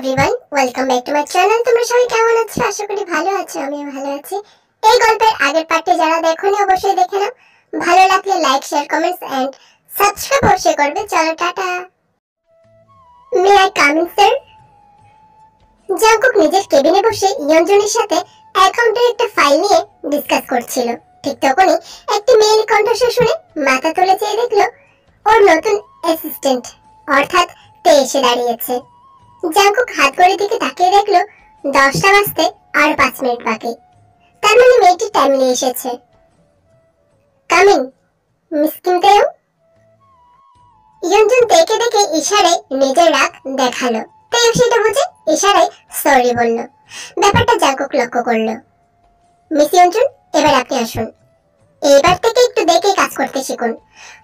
Everyone, welcome back to my channel. তোমরা সবাই কেমন আছো? আশা করি ভালো আছো। আমিও ভালো আছি। এই গল্পের আগের পার্টে যারা দেখোনি অবশ্যই দেখে নাও। ভালো লাগলে like, share, comments and subscribe অবশ্যই করবে। চলো টাটা। May I come in sir? Jungkook নিজের কেবিনে বসে ইয়নজনের সাথে অ্যাকাউন্টের একটা ফাইল নিয়ে ডিসকাস করছিল। ঠিক তখনই একটি মেয়ের কণ্ঠস্বর শুনে মাথা তুলে চেয়ে দেখলো ওর নতুন অ্যাসিস্ট্যান্ট অর্থাৎ তে এসে দাঁড়িয়েছে। জাংকুক হাত ঘড়ির দিকে তাকিয়ে দেখলো 10টা বাজতে আর 5 মিনিট বাকি। তার মানে মেয়েটি টাইমলি এসেছে। Coming Miss Kim Taeyong. Yeonjun তেকে দেখে ইশারায় নিজের রাগ দেখালো। তেয়ং সেটা বুঝে ইশারায় সরি বলল। ব্যাপারটা জাংকুক লক্ষ্য করলো। মিস ইয়নজন, এবার আপনি আসুন। এবার থেকে একটু দেখে কাজ করতে শিখুন,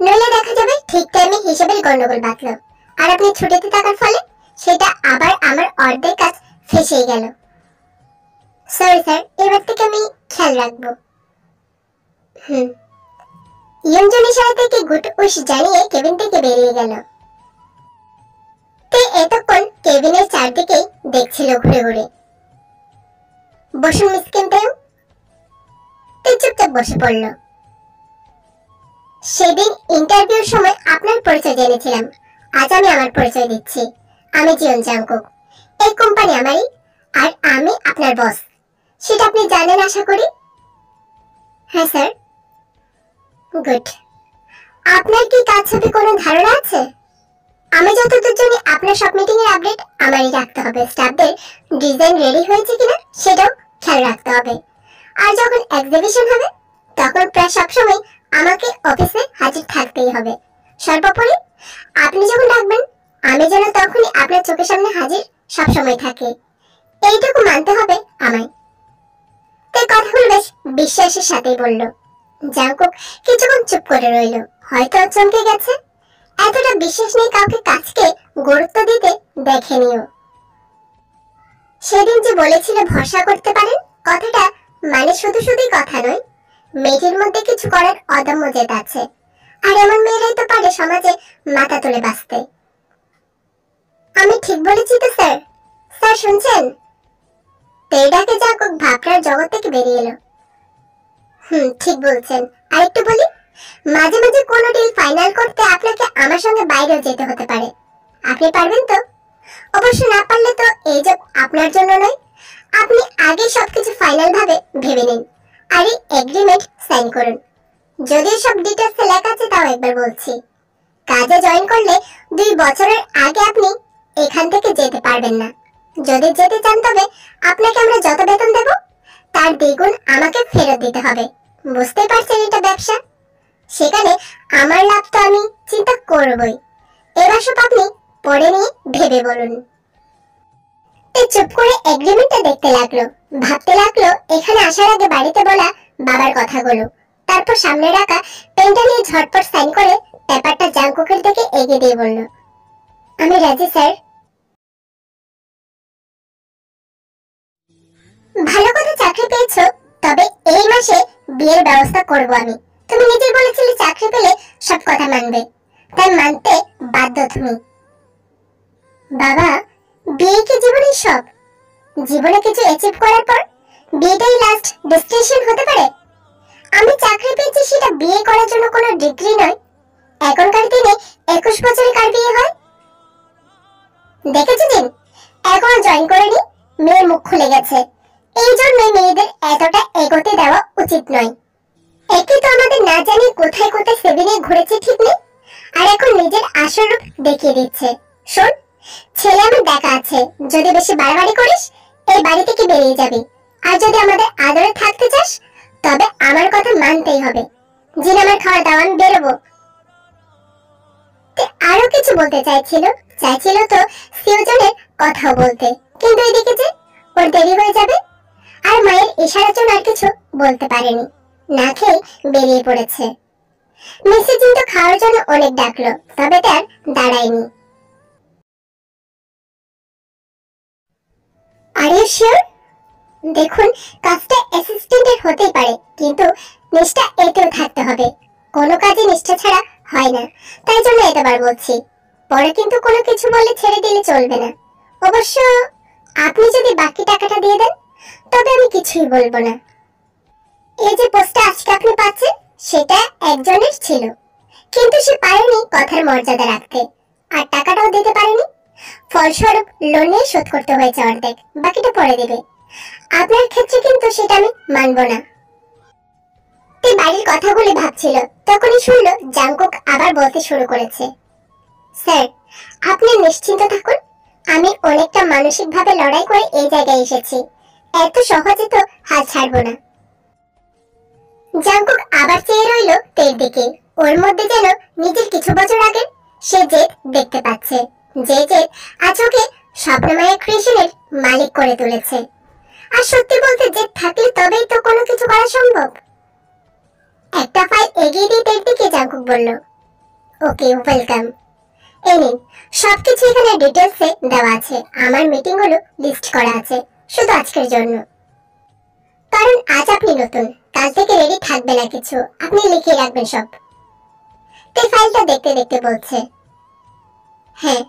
নইলে দেখা যাবে ঠিক টাইমে হিসাবের গন্ডগোল বাঁধলো আর আপনি ছুটিতে থাকার ফলে সেটা আবার আমার অর্ধেক কাজ ফেসে গেল। সরি স্যার, এবার থেকে আমি খেয়াল রাখবো। ইয়নজন ইশারা থেকে গুড উইশ জানিয়ে কেবিন থেকে বেরিয়ে গেল। তে এতক্ষণ কেবিনের চারদিকেই দেখছিল ঘুরে ঘুরে। বসুন মিস কিম তেয়ং। তে চুপচাপ বসে পড়ল। সেদিন ইন্টারভিউর সময় আপনার পরিচয় জেনেছিলাম, আজ আমি আমার পরিচয় দিচ্ছি। আমি জিয়ন জাংকুক। এই কোম্পানি আমারই আর আমি আপনার বস, সেটা আপনি জানেন আশা করি। হ্যাঁ স্যার। গুড। আপনার কি কাজ হবে কোনো ধারণা আছে? আমি যতদূর জানি আপনার সব মিটিং এর আপডেট আমারই রাখতে হবে। স্টাফদের ডিজাইন রেডি হয়েছে কিনা সেটাও খেয়াল রাখতে হবে। আর যখন এক্সিবিশন হবে তখন প্রায় সবসময় আমাকে অফিসে হাজির থাকতেই হবে। সর্বোপরি আপনি যখন ডাকবেন আমি যেন তখনই আপনার চোখের সামনে হাজির সবসময় থাকি, এইটুকু মানতে হবে আমায়। তাই কথাগুলো বেশ বিশ্বাসের সাথেই বলল। জাংকুক কিছুক্ষণ চুপ করে রইল, হয়তো চমকে গেছে। এতটা বিশ্বাস নেই কাউকে কাজকে গুরুত্ব দিতে দেখেনিও। সেদিন যে বলেছিল ভরসা করতে পারেন, কথাটা মানে শুধু শুধুই কথা নয়, মেয়েটির মধ্যে কিছু করার অদম্য জেদ আছে। আর এমন মেয়েরাই তো পারে সমাজে মাথা তুলে বাঁচতে। আমি ঠিক বলেছি তো স্যার? স্যার শুনছেন? তেইডাকে জাংকুক ভাবনার জগৎ থেকে বেরিয়ে এলো। ঠিক বলছেন। আরেকটু বলি, মাঝে মাঝে কোনো ডিল ফাইনাল করতে আপনাকে আমার সঙ্গে বাইরেও যেতে হতে পারে। আপনি পারবেন তো? অবশ্য না পারলে তো এই জব আপনার জন্য নয়। আপনি আগে সবকিছু ফাইনাল ভাবে ভেবে নিন আর এই এগ্রিমেন্ট সাইন করুন। যদিও সব ডিটেইলসে লেখা আছে তাও একবার বলছি। কাজে জয়েন করলে 2 বছরের আগে আপনি এখান থেকে যেতে পারবেন না। যদি যেতে চান তবে আপনাকে আমরা যত বেতন দেব তার দ্বিগুণ আমাকে ফেরত দিতে হবে। বুঝতেই পারছেন এটা ব্যবসা, সেখানে আমার লাভ তো আমি চিন্তা করবই। এবার সব আপনি পড়ে নিয়ে ভেবে বলুন। চুপ করে এগ্রিমেন্টটা দেখতে লাগলো, ভাবতে লাগলো এখানে আসার আগে বাড়িতে বলা বাবার কথাগুলো। তারপর সামনে রাখা পেনটা নিয়ে ঝটপট সাইন করে পেপারটা জাংকুকের দিকে এগিয়ে দিয়ে বলল, আমি রাজি স্যার। ভালো কথা চাকরি পেয়েছো, তবে এই মাসে বিয়ের ব্যবস্থা করব আমি। তুমি নিজেই বলেছিলে চাকরি পেলে সব কথা মানবে, তাই মানতে বাধ্য তুমি। বাবা, বিয়ে কি জীবনের সব? জীবনে কিছু অ্যাচিভ করার পর বিয়েটাই লাস্ট ডেস্টিনেশন হতে পারে? আমি চাকরি পেয়েছি সেটা বিয়ে করার জন্য কোনো ডিগ্রি নয়। এখনকার দিনে 21 বছরে কার বিয়ে হয়? দেখেছো দিন, এখনো জয়েন করেনি, মেয়ের মুখ খুলে গেছে। এই জন্য মেয়েদের এতটা এগোতে দেওয়া উচিত নয়। একে তো আমাদের না জানি কোথায় কোথায় সেভে নিয়ে ঘুরেছে ঠিক নেই, আর এখন নিজের আসল রূপ দেখিয়ে দিচ্ছে। শোন, ছেলে আমার দেখা আছে, যদি বেশি বাড়াবাড়ি করিস এই বাড়ি থেকে বেরিয়ে যাবি। আর যদি আমাদের আদরে থাকতে চাস তবে আমার কথা মানতেই হবে। জিন আমার খাওয়া দাওয়া, আমি বেরোবো। আরো কিছু বলতে চাইছিল তো সিওজনের কথাও বলতে, কিন্তু এদিকে যে ওর দেরি হয়ে যাবে আর মায়ের ইশারার জন্য আর কিছু বলতে পারেনি, না খেয়ে বেরিয়ে পড়েছে। মিসেস জিন তো খাওয়ার জন্য অনেক ডাকলো, তবে তার দাঁড়ায়নি। Are you sure? দেখুন, কাজটা অ্যাসিস্ট্যান্টের হতেই পারে, কিন্তু নিষ্ঠা এতেও থাকতে হবে। কোনো কাজে নিষ্ঠা ছাড়া হয় না, তাই জন্য এতবার বলছি। পরে কিন্তু কোনো কিছু বলে ছেড়ে দিলে চলবে না। অবশ্য আপনি যদি বাকি টাকাটা দিয়ে দেন তবে আমি কিছুই বলবো না। এই যে পোস্টটা আজকে আপনি পাচ্ছেন সেটা একজনের ছিল, কিন্তু সে পারেনি কথার মর্যাদা রাখতে, আর টাকাটাও দিতে পারেনি। ফলস্বরূপ লোন নিয়ে শোধ করতে হয়েছে অর্ধেক, বাকিটা পরে দেবে। আপনার ক্ষেত্রে কিন্তু সেটা আমি মানব না। তে বাড়ির কথাগুলি ভাবছিল, তখনই শুনলো জাংকুক আবার বলতে শুরু করেছে, স্যার আপনি নিশ্চিন্ত থাকুন, আমি অনেকটা মানসিকভাবে লড়াই করে এই জায়গায় এসেছি, এত সহজে তো হাল ছাড়বো না। জাংকুক আবার চেয়ে রইল তের দিকে। ওর মধ্যে যেন নিজের কিছু বছর আগে সে জেদ দেখতে পাচ্ছে, যে জেদ আজ ওকে স্বপ্নময় ক্রিয়েশনের মালিক করে তুলেছে। আর সত্যি বলতে জেদ থাকলে তবেই তো কোনো কিছু করা সম্ভব। একটা ফাইল এগিয়ে দিয়ে তের দিকে জাংকুক বলল, ওকে ওয়েলকাম, এই নিন, সবকিছু এখানে ডিটেলসে দেওয়া আছে। আমার মিটিং গুলো লিস্ট করা আছে শুধু আজকের জন্য, কারণ আজ আপনি নতুন, কাল থেকে রেডি থাকবে না কিছু, আপনি লিখে রাখবেন সব। তে ফাইলটা দেখতে দেখতে বলছে, হ্যাঁ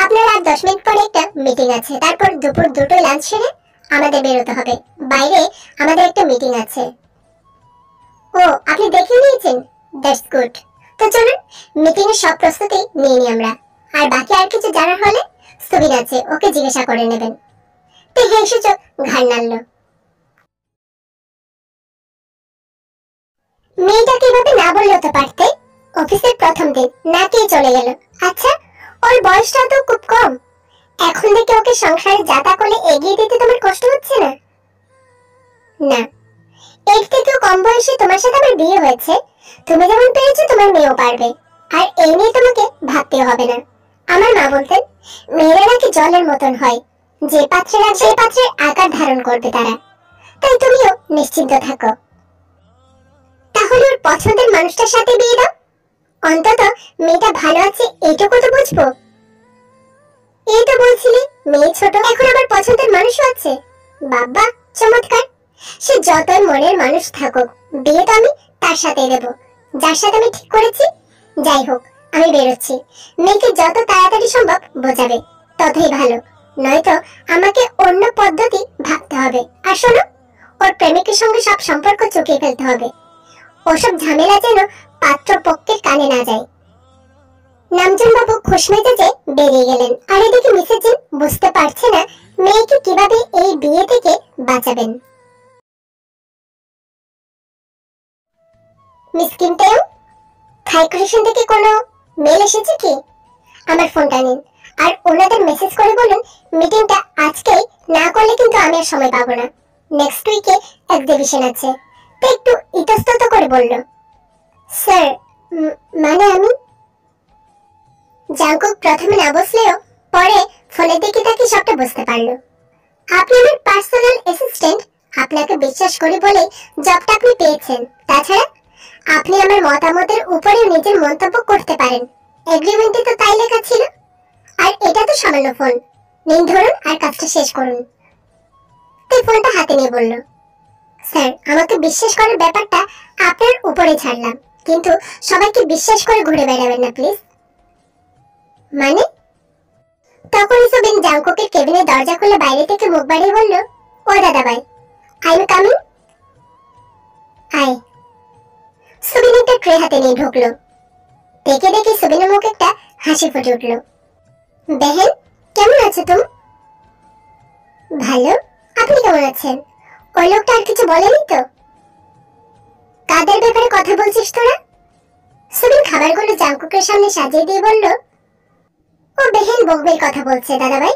আপনার আর 10 মিনিট পরে একটা মিটিং আছে, তারপর দুপুর 2টোয় লাঞ্চ সেরে আমাদের বেরোতে হবে, বাইরে আমাদের একটা মিটিং আছে। ও আপনি দেখে নিয়েছেন, দ্যাটস গুড। তো চলুন মিটিং এর সব প্রস্তুতি নিয়ে নিই আমরা, আর বাকি আর কিছু জানার হলে সুবিন আছে, ওকে জিজ্ঞাসা করে নেবেন। তে হেসে চোখ ঘাড় নাড়ল। মেয়েটা কিভাবে না বললেও তো পারতে, অফিসের প্রথম দিন না খেয়ে চলে গেল। আচ্ছা ওর বয়সটা তো খুব কম, এখন থেকে ওকে সংসারে যাতা করে এগিয়ে দিতে তোমার কষ্ট হচ্ছে না? না, এর থেকেও কম বয়সে তোমার সাথে আমার বিয়ে হয়েছে, তুমি যেমন পেরেছো তোমার মেয়েও পারবে, আর এই নিয়ে তোমাকে ভাবতে হবে না। আমার মা বলতেন মেয়েরা নাকি জলের মতন হয়, যে পাত্রে রাখবে সেই পাত্রের আকার ধারণ করবে তারা, তাই তুমিও নিশ্চিন্ত থাকো। তাহলে ওর পছন্দের মানুষটার সাথে বিয়ে দাও, অন্তত মেয়েটা ভালো আছে এইটুকু তো বুঝবো। এই তো বলছিলে মেয়ে ছোট, এখন আবার পছন্দের মানুষও আছে, বাবা চমৎকার। সে যতই মনের মানুষ থাকুক, বিয়ে তো আমি তার সাথে দেব যার সাথে আমি ঠিক করেছি। যাই হোক আমি বেরোচ্ছি, মেয়েকে যত তাড়াতাড়ি সম্ভব বোঝাবে ততই ভালো, নয়তো আমাকে অন্য পদ্ধতি ভাবতে হবে। আর শোনো, ওর প্রেমিকের সঙ্গে সব সম্পর্ক চুকিয়ে ফেলতে হবে, ওসব ঝামেলা যেন পাত্রপক্ষের কানে না যায়। নামজন বাবু খুশ মেজাজে বেরিয়ে গেলেন, আর এদিকে মিসেস জিন বুঝতে পারছে না মেয়েকে কিভাবে এই বিয়ে থেকে বাঁচাবেন। মিস কিম তেও, থাই ক্রিয়েশন থেকে কোনো মেল এসেছে কি? আমার ফোনটা নিন, আর ওনাদের মেসেজ করে বলুন মিটিংটা আজকেই না করলে কিন্তু আমি আর সময় পাবো না, নেক্সট উইকে এক্সিবিশন আছে। তো একটু ইতস্তত করে বলল, স্যার মানে আমি। জাংকুক প্রথমে না বসলেও পরে ফোনের দিকে তাকে সবটা বুঝতে পারলো। আপনি আমার পার্সোনাল অ্যাসিস্ট্যান্ট, আপনাকে বিশ্বাস করি বলে জবটা আপনি পেয়েছেন, তাছাড়া আপনি আমার মতামতের উপরে নিজের মন্তব্য করতে পারেন, এগ্রিমেন্টে তো তাই লেখা ছিল। আর এটা তো সামান্য ফোন, নিন ধরুন আর কাজটা শেষ করুন। তাই ফোনটা হাতে নিয়ে বলল, স্যার আমাকে বিশ্বাস করার ব্যাপারটা আপনার উপরে ছাড়লাম, কিন্তু সবাইকে বিশ্বাস করে ঘুরে বেড়াবেন না প্লিজ। মানে? তখন সুবিন জাংকুকের কেবিনের দরজা খুলে বাইরে থেকে মুখ বাড়িয়ে বলল, ও দাদা ভাই, আই এম কামিং। আয়। সুবিন একটা ট্রে হাতে নিয়ে ঢুকলো, দেখে দেখে সুবিনের মুখে একটা হাসি ফুটে উঠল। বেহেন কেমন আছো তুমি? ভালো, আপনি কেমন আছেন? ওই লোকটা আর কিছু বলেনি তো? কাদের ব্যাপারে কথা বলছিস তোরা? সুবিন খাবারগুলো জাংকুকের সামনে সাজিয়ে দিয়ে বলল, ও বেহেন বকবের কথা বলছে দাদা ভাই,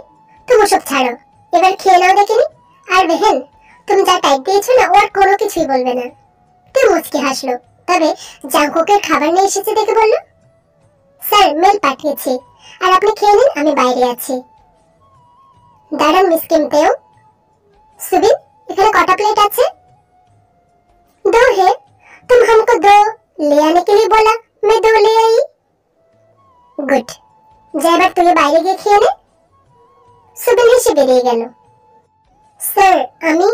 তুমি সব ছাড়ো, এবার খেয়ে নাও দেখিনি। আর বেহেন তুমি যা টাইপ দিয়েছো না, ও আর কোনো কিছুই বলবে না। তুই মুচকি হাসলো, তবে জাংকুকের খাবার নিয়ে এসেছে দেখে বলল, স্যার মেল পাঠিয়েছি, আর আপনি খেয়ে নিন, আমি বাইরে আছি। দাঁড়ান মিস কিম তেও। सुबिन इधर कटा प्लेट আছে? दो है, तुम हमको दो ले आने के लिए बोला, मैं दो ले आई। गुड, जयबार तुझे বাইরে গিয়ে খেয়ে নে। সুবিন এসে বেরিয়ে গেল। স্যার আমি,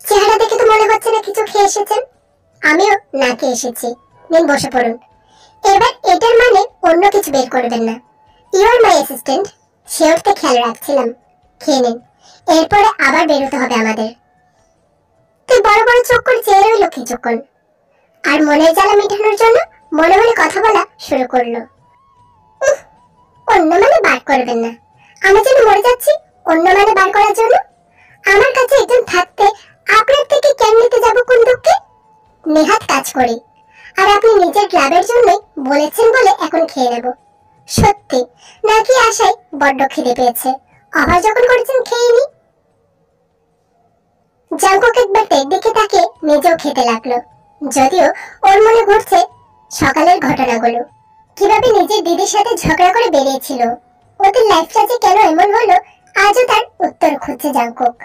চেহারা দেখে তো মনে হচ্ছে না কিছু খেয়ে এসেছেন। আমিও না খেয়ে এসেছি। নিন বসে পড়ুন। এবার এটার মানে অন্য কিছু বের করবেন না। ইউ আর মাই অ্যাসিস্ট্যান্ট, শিওরতে খেয়াল রাখছিলাম। খেয়ে নিন, এরপরে আবার বেরোতে হবে আমাদের। তুই বড় বড় চোখ করে চেয়ে রইল কিছুক্ষণ, আর মনের জ্বালা মেটানোর জন্য মনে মনে কথা বলা শুরু করলো। অন্য মানে বার করবেন না, আমি যেন মরে যাচ্ছি অন্য মানে বার করার জন্য। আমার কাছে একজন থাকতে আপনার থেকে কেন নিতে যাবো কোন দুঃখে? নেহাত কাজ করি, আর আপনি নিজের লাভের জন্যই বলেছেন বলে এখন খেয়ে নেব। সত্যি নাকি আশায় বড্ড খিদে পেয়েছে, আবার যখন করেছেন খেয়ে নি। জাঙ্কুক একবার দিকে তাকে নিজেও খেতে লাগলো, যদিও ওর মনে ঘুরছে সকালের ঘটনাগুলো, কিভাবে নিজের দিদির সাথে ঝগড়া করে বেরিয়েছিল। ওদের লাইফটা যে কেন এমন হলো আজও তার উত্তর খুঁজছে জাঙ্কুক।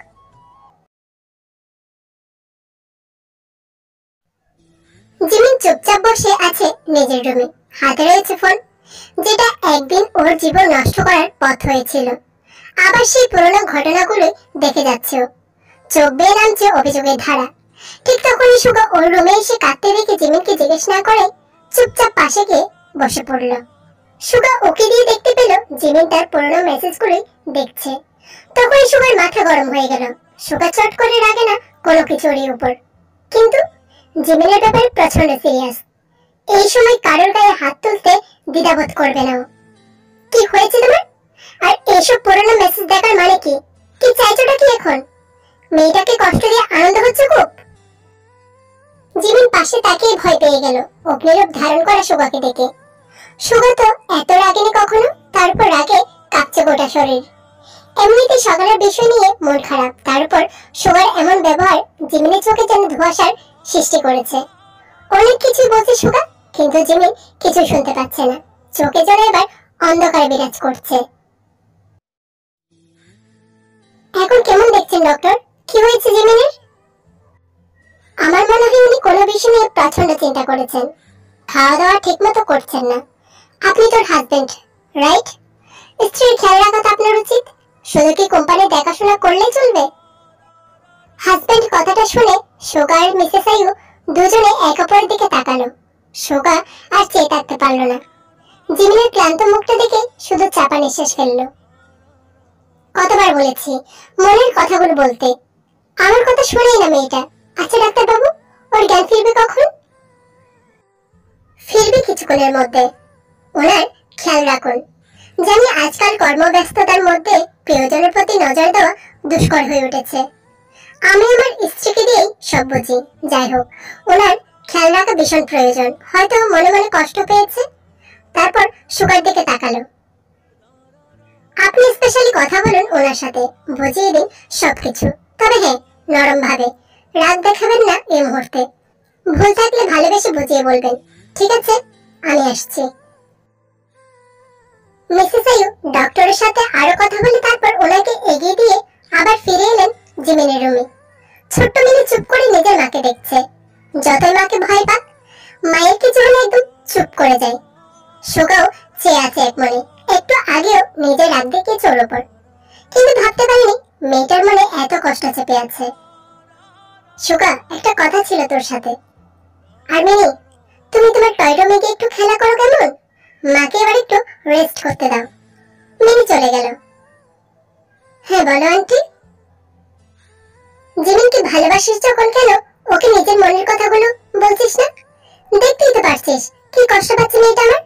জিমিন চুপচাপ বসে আছে নিজের রুমে, হাতে রয়েছে ফোন, যেটা একদিন ওর জীবন নষ্ট করার পথ হয়েছিল। আবার সেই পুরোনো ঘটনাগুলো দেখে যাচ্ছে ও, চোখ বেয়ে নামছে অভিযোগের ধারা। ঠিক তখনই সুগা ওর রুমে এসে কাঁদতে দেখে জিমিনকে জিজ্ঞেস না করে চুপচাপ পাশে গিয়ে বসে পড়ল। সুগা ওকে দিয়ে দেখতে পেল জিমিন তার পুরোনো মেসেজগুলো দেখছে। তখনই সুগার মাথা গরম হয়ে গেল। সুগা চট করে রাগে না কোনো কিছুরই উপর, কিন্তু জিমিনের ব্যাপারে প্রচন্ড সিরিয়াস। এই সময় কারোর গায়ে হাত তুলতে দ্বিধাবোধ করবে না। কি হয়েছে তোমার? আর এইসব পুরোনো মেসেজ দেখার মানে কি? কি চাইছোটা কি এখন? মেয়েটাকে কষ্ট দিয়ে আনন্দ হচ্ছে খুব? জিমিন পাশে তাকিয়ে ভয় পেয়ে গেল অগ্নিরূপ ধারণ করা সুগাকে দেখে। সুগা তো এত রাগেনি কখনো, তারপর রাগে কাঁপছে গোটা শরীর। এমনিতে সকালের বিষয় নিয়ে মন খারাপ, তারপর সুগার এমন ব্যবহার জিমিনের চোখে যেন ধোঁয়াশার সৃষ্টি করেছে। অনেক কিছু বলছে সুগা, কিন্তু জিমিন কিছু শুনতে পাচ্ছে না। চোখে যেন এবার অন্ধকার বিরাজ করছে। এখন কেমন দেখছেন ডক্টর? কি হয়েছে জিমিনের? আমার মনে হয় উনি কোনো বিষয় নিয়ে প্রচন্ড চিন্তা করেছেন। খাওয়া দাওয়া ঠিক মতো করছেন না। আপনি তোর হাজবেন্ড, রাইট? স্ত্রীর খেয়াল রাখা তো আপনার উচিত। শুধু কি কোম্পানি দেখাশোনা করলেই চলবে? হাজবেন্ড কথাটা শুনে সুগা আর মিসেস আয়ু দুজনে এক অপরের দিকে তাকালো। সুগা আর চেয়ে থাকতে পারল না। জিমিনের ক্লান্ত মুখটা দেখে শুধু চাপা নিঃশ্বাস ফেললো। কতবার বলেছি মনের কথাগুলো বলতে, আমার কথা শোনেই না মেয়েটা। আচ্ছা ডাক্তার বাবু, ওর জ্ঞান ফিরবে কখন? ফিরবে কিছুক্ষণের মধ্যে। ওনার খেয়াল রাখুন। জানি আজকাল কর্মব্যস্ততার মধ্যে প্রিয়জনের প্রতি নজর দেওয়া দুষ্কর হয়ে উঠেছে। আমি আমার স্ত্রীকে দিয়েই সব বুঝি। যাই হোক, ওনার খেয়াল রাখা ভীষণ প্রয়োজন। হয়তো মনে মনে কষ্ট পেয়েছে। তারপর সুগার দিকে তাকালো। আপনি স্পেশালি কথা বলুন ওনার সাথে, বুঝিয়ে দিন সবকিছু। তবে হ্যাঁ, নরম ভাবে, রাগ দেখাবেন না এই মুহূর্তে। ভুল থাকলে ভালোবেসে বুঝিয়ে বলবেন। ঠিক আছে, আমি আসছি। মিসেস আয়ু ডক্টরের সাথে আরো কথা বলে তারপর ওনাকে এগিয়ে দিয়ে আবার ফিরে এলেন জিমিনের রুমে। ছোট্ট মিনি চুপ করে নিজের মাকে দেখছে। যতই মাকে ভয় পাক, মায়ের কিছু হলে একদম চুপ করে যায়। সুগাও চেয়ে আছে এক মনে। একটু আগেও নিজের রাগ দেখিয়েছে ওর ওপর, কিন্তু ভাবতে পারিনি মেয়েটার মনে এত কষ্ট চেপে আছে। সুগা, একটা কথা ছিল তোর সাথে। আর মিনি, তুমি তোমার টয় রুমে গিয়ে একটু খেলা করো কেমন? মাকে এবার একটু রেস্ট করতে দাও। মিনি চলে গেল। হ্যাঁ বলো আন্টি। জিমিনকে ভালোবাসিস যখন কেন ওকে নিজের মনের কথাগুলো বলছিস না? দেখতেই তো পারছিস কি কষ্ট পাচ্ছে মেয়েটা আমার।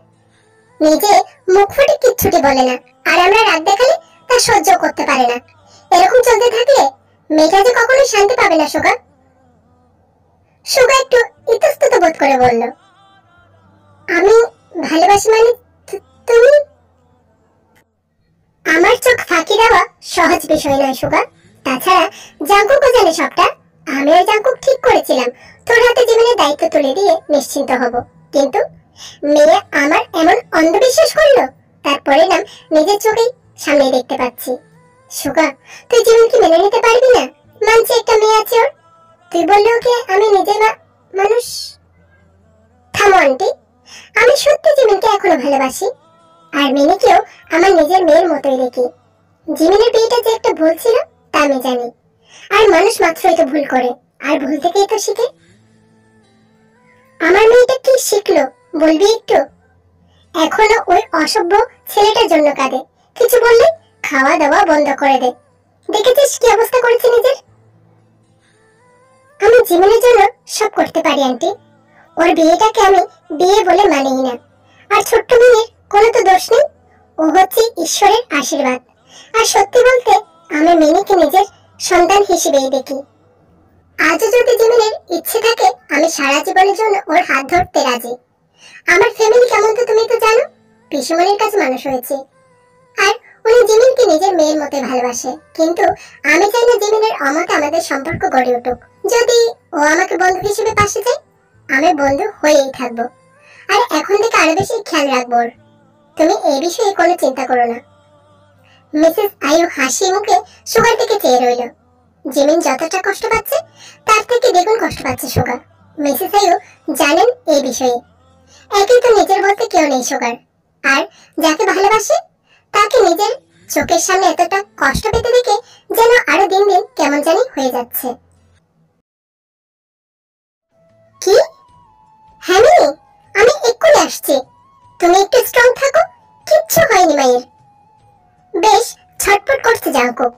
নিজে মুখ ফুটে কিচ্ছুটি বলে না, আর আমরা রাগ দেখালে তা সহ্য করতে পারে না। এরকম চলতে থাকলে মেয়েটা যে কখনো শান্তি পাবে না। সুগা সুগা একটু ইতস্তত বোধ করে বলল, আমি ভালোবাসি মানে তুমি? আমার চোখ ফাঁকি দেওয়া সহজ বিষয় নয় সুগা। তাছাড়া জাঙ্কুকও জানে সবটা। আমি আর জাঙ্কুক ঠিক করেছিলাম তোর হাতে জীবনের দায়িত্ব তুলে দিয়ে নিশ্চিন্ত হব, কিন্তু মেয়ে আমার এমন অন্ধবিশ্বাস করলো, তার পরিণাম নিজের চোখেই সামনে দেখতে পাচ্ছি। সুগা, তুই জীবনকে মেনে নিতে পারবি না? মানছি একটা মেয়ে আছে ওর, তুই বললে ওকে আমি নিজের মানুষ। থামো আন্টি, আমি সত্যি জীবনকে এখনো ভালোবাসি, আর মিনিকেও আমার নিজের মেয়ের মতোই দেখি। জিমিনের বিয়েটা যে একটা ভুল ছিল তা আমি জানি, আর মানুষ মাত্রই তো ভুল করে, আর ভুল থেকেই তো শিখে। আমার মেয়েটা কি শিখলো বলবি একটু? এখনো ওই অসভ্য ছেলেটার জন্য কাঁদে, কিছু বললে খাওয়া দাওয়া বন্ধ করে দে। দেখেছিস কি অবস্থা করেছে নিজের। আমি জীবনের জন্য সব করতে পারি আন্টি, ওর বিয়েটাকে আমি বিয়ে বলে মানিই না। আর ছোট্ট মেয়ের কোনো তো দোষ নেই, ও হচ্ছে ঈশ্বরের আশীর্বাদ। আর সত্যি বলতে আমি মিনিকে নিজের সন্তান হিসেবেই দেখি। আজও যদি জিমিনের ইচ্ছে থাকে আমি সারা জীবনের জন্য ওর হাত ধরতে রাজি। আমার ফ্যামিলি কেমন তো তুমি তো জানো, পিসুমনির কাছে মানুষ হয়েছে। আর উনি জিমিনকে নিজের মেয়ের মতো ভালোবাসে, কিন্তু আমি চাই না জিমিনের অমতে আমাদের সম্পর্ক গড়ে উঠুক। যদি ও আমাকে বন্ধু হিসেবে পাশে চায় আমি বন্ধু হয়েই থাকবো। আর এখন থেকে আরো বেশি খেয়াল রাখবো ওর। তুমি এই বিষয়ে কোনো চিন্তা করো না। মিসেস আয়ু হাসি মুখে সুগার থেকে চেয়ে রইল। জিমিন যতটা কষ্ট পাচ্ছে তার থেকে দ্বিগুণ কষ্ট পাচ্ছে সুগার। মিসেস আয়ু জানেন এই বিষয়ে। একই তো নিজের বলতে কেউ নেই সুগার, আর যাকে ভালোবাসে তাকে নিজের চোখের সামনে এতটা কষ্ট পেতে দেখে যেন আরো দিন দিন কেমন জানি হয়ে যাচ্ছে। কি? হ্যাঁ মিনি, আমি এক্ষুনি আসছি, তুমি একটু স্ট্রং থাকো, কিচ্ছু হয়নি মায়ের। বেশ ছটফট করছে জাংকুক।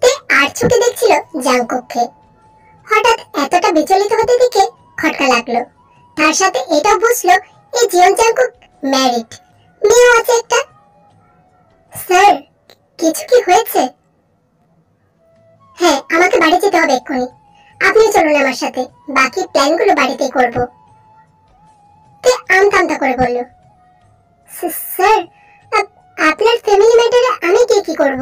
তে আর চোখে দেখছিল জাংকুককে। হঠাৎ এতটা বিচলিত হতে দেখে খটকা লাগলো। তার সাথে এটাও বুঝলো এই জিয়ন জাংকুক ম্যারিড, মেয়েও আছে একটা। স্যার, কিছু কি হয়েছে? হ্যাঁ, আমাকে বাড়ি যেতে হবে এক্ষুনি। আপনি চলুন আমার সাথে, বাকি প্ল্যানগুলো বাড়িতেই করব। তে আমতা করে বলল, স্যার আপনার ফ্যামিলি ম্যাটারে আমি কি করব?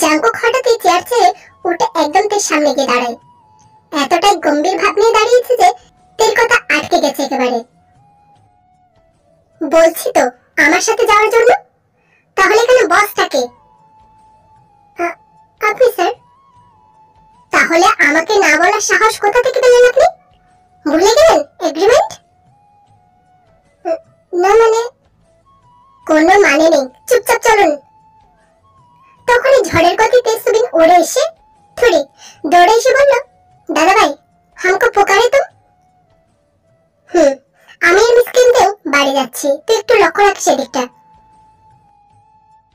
জাংকুক হঠাৎই চেয়ার ছেড়ে উঠে একদম তের সামনে গিয়ে দাঁড়ায়। এতটাই গম্ভীর ভাব নিয়ে দাঁড়িয়েছে যে তের কথা আটকে গেছে একেবারে। বলছি তো আমার সাথে যাওয়ার জন্য, তাহলে কেন বসটাকে? আপনি স্যার। তাহলে আমাকে না বলার সাহস কোথা থেকে পেলেন আপনি? ভুলে গেলেন এগ্রিমেন্ট? না মানে কোনো মানে নেই, চুপচাপ চলুন। তখনই ঝড়ের গতিতে সুবিন উড়ে এসে থুড়ি দৌড়ে এসে বলল, দাদা ভাই হামকো পুকারে তুম। আমি আর মিস কিনতেও বাড়ি যাচ্ছি, তুই একটু লক্ষ্য রাখিস এদিকটা।